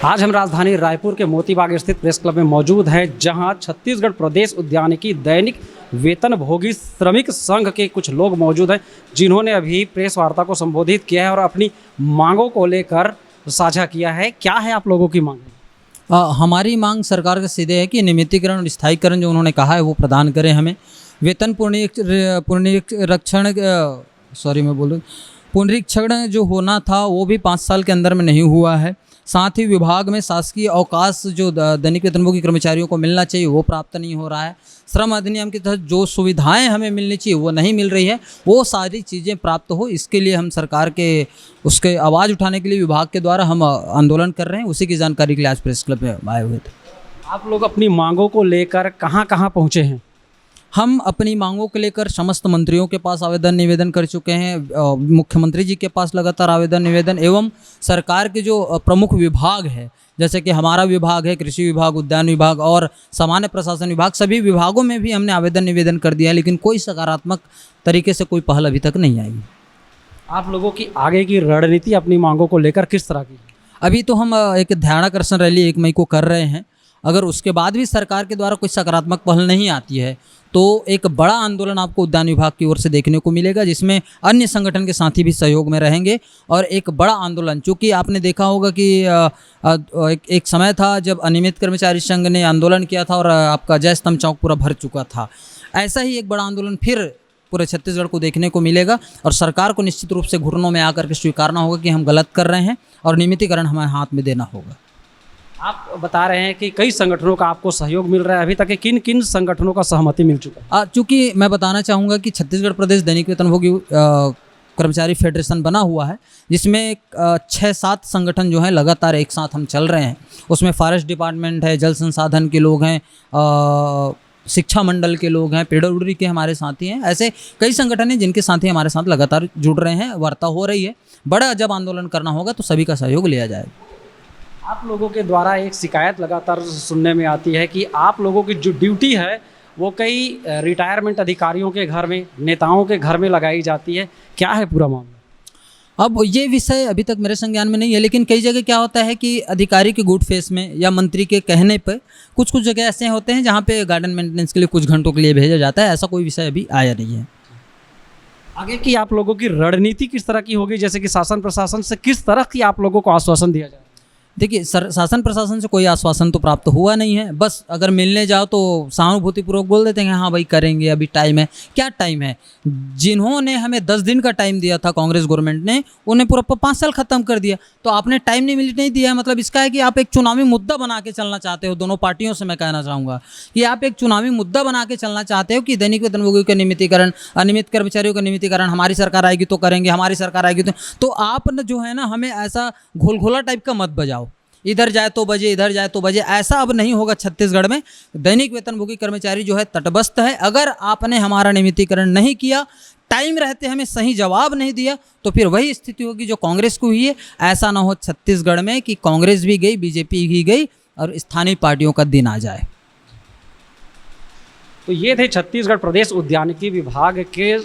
आज हम राजधानी रायपुर के मोतीबाग स्थित प्रेस क्लब में मौजूद हैं, जहां छत्तीसगढ़ प्रदेश उद्यानिकी दैनिक वेतनभोगी श्रमिक संघ के कुछ लोग मौजूद हैं, जिन्होंने अभी प्रेस वार्ता को संबोधित किया है और अपनी मांगों को लेकर साझा किया है। क्या है आप लोगों की मांग? हमारी मांग सरकार से सीधे है कि नियमितीकरण और स्थायीकरण जो उन्होंने कहा है वो प्रदान करें हमें। वेतन पुनरीक्षण जो होना था वो भी 5 साल के अंदर में नहीं हुआ है। साथ ही विभाग में शासकीय अवकाश जो दैनिक वेतनभोगी कर्मचारियों को मिलना चाहिए वो प्राप्त नहीं हो रहा है। श्रम अधिनियम के तहत जो सुविधाएं हमें मिलनी चाहिए वो नहीं मिल रही है। वो सारी चीज़ें प्राप्त हो, इसके लिए हम सरकार के उसके आवाज़ उठाने के लिए विभाग के द्वारा हम आंदोलन कर रहे हैं। उसी की जानकारी के लिए आज प्रेस क्लब में आए हुए थे। आप लोग अपनी मांगों को लेकर कहाँ कहाँ पहुँचे हैं? हम अपनी मांगों को लेकर समस्त मंत्रियों के पास आवेदन निवेदन कर चुके हैं, मुख्यमंत्री जी के पास लगातार आवेदन निवेदन एवं सरकार के जो प्रमुख विभाग है, जैसे कि हमारा विभाग है, कृषि विभाग, उद्यान विभाग और सामान्य प्रशासन विभाग, सभी विभागों में भी हमने आवेदन निवेदन कर दिया है, लेकिन कोई सकारात्मक तरीके से कोई पहल अभी तक नहीं आई। आप लोगों की आगे की रणनीति अपनी मांगों को लेकर किस तरह की? अभी तो हम एक ध्यानाकर्षण रैली 1 मई को कर रहे हैं। अगर उसके बाद भी सरकार के द्वारा कोई सकारात्मक पहल नहीं आती है तो एक बड़ा आंदोलन आपको उद्यान विभाग की ओर से देखने को मिलेगा, जिसमें अन्य संगठन के साथी भी सहयोग में रहेंगे। और एक बड़ा आंदोलन, चूँकि आपने देखा होगा कि एक समय था जब अनियमित कर्मचारी संघ ने आंदोलन किया था और आपका जय स्तंभ चौक पूरा भर चुका था। ऐसा ही एक बड़ा आंदोलन फिर पूरे छत्तीसगढ़ को देखने को मिलेगा और सरकार को निश्चित रूप से घुटनों में आकर के स्वीकारना होगा कि हम गलत कर रहे हैं और नियमितीकरण हमारे हाथ में देना होगा। आप बता रहे हैं कि कई संगठनों का आपको सहयोग मिल रहा है, अभी तक किन किन संगठनों का सहमति मिल चुका है? चूँकि मैं बताना चाहूँगा कि छत्तीसगढ़ प्रदेश दैनिक वेतनभोगी कर्मचारी फेडरेशन बना हुआ है, जिसमें 6-7 संगठन जो हैं लगातार एक साथ हम चल रहे हैं। उसमें फॉरेस्ट डिपार्टमेंट है, जल संसाधन के लोग हैं, शिक्षा मंडल के लोग हैं, पीडब्ल्यूडी के हमारे साथी हैं। ऐसे कई संगठन हैं जिनके साथी हमारे साथ लगातार जुड़ रहे हैं, वार्ता हो रही है। बड़ा जब आंदोलन करना होगा तो सभी का सहयोग लिया जाएगा। आप लोगों के द्वारा एक शिकायत लगातार सुनने में आती है कि आप लोगों की जो ड्यूटी है वो कई रिटायरमेंट अधिकारियों के घर में, नेताओं के घर में लगाई जाती है। क्या है पूरा मामला? अब ये विषय अभी तक मेरे संज्ञान में नहीं है, लेकिन कई जगह क्या होता है कि अधिकारी के गुड फेस में या मंत्री के कहने पर कुछ जगह ऐसे होते हैं जहाँ पे गार्डन मेंटेनेंस के लिए कुछ घंटों के लिए भेजा जाता है। ऐसा कोई विषय अभी आया नहीं है। आगे की आप लोगों की रणनीति किस तरह की होगी? जैसे कि शासन प्रशासन से किस तरह की आप लोगों को आश्वासन दिया जाए? देखिए, शासन प्रशासन से कोई आश्वासन तो प्राप्त हुआ नहीं है। बस अगर मिलने जाओ तो सहानुभूतिपूर्वक बोल देते हैं हाँ भाई करेंगे, अभी टाइम है। क्या टाइम है? जिन्होंने हमें 10 दिन का टाइम दिया था कांग्रेस गवर्नमेंट ने, उन्हें पूरा 5 साल ख़त्म कर दिया। तो आपने टाइम नहीं दिया है, मतलब इसका है कि आप एक चुनावी मुद्दा बना के चलना चाहते हो। दोनों पार्टियों से मैं कहना चाहूँगा कि आप एक चुनावी मुद्दा बना के चलना चाहते हो कि दैनिक वेतनभोगी का नियमितीकरण, अनियमित कर्मचारियों का नियमितीकरण, हमारी सरकार आएगी तो करेंगे, हमारी सरकार आएगी तो आप जो है ना हमें ऐसा घोलघोला टाइप का मत बजाओ। इधर जाए तो बजे, इधर जाए तो बजे, ऐसा अब नहीं होगा छत्तीसगढ़ में। दैनिक वेतनभोगी कर्मचारी जो है तटस्थ है। अगर आपने हमारा नियमितीकरण नहीं किया, टाइम रहते हमें सही जवाब नहीं दिया, तो फिर वही स्थिति होगी जो कांग्रेस को हुई है। ऐसा ना हो छत्तीसगढ़ में कि कांग्रेस भी गई, बीजेपी भी गई और स्थानीय पार्टियों का दिन आ जाए। तो ये थे छत्तीसगढ़ प्रदेश उद्यानिकी विभाग के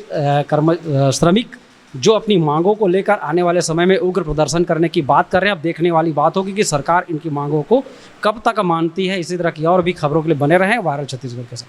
श्रमिक जो अपनी मांगों को लेकर आने वाले समय में उग्र प्रदर्शन करने की बात कर रहे हैं। अब देखने वाली बात होगी कि सरकार इनकी मांगों को कब तक मानती है। इसी तरह की और भी खबरों के लिए बने रहें वायरल छत्तीसगढ़ के साथ।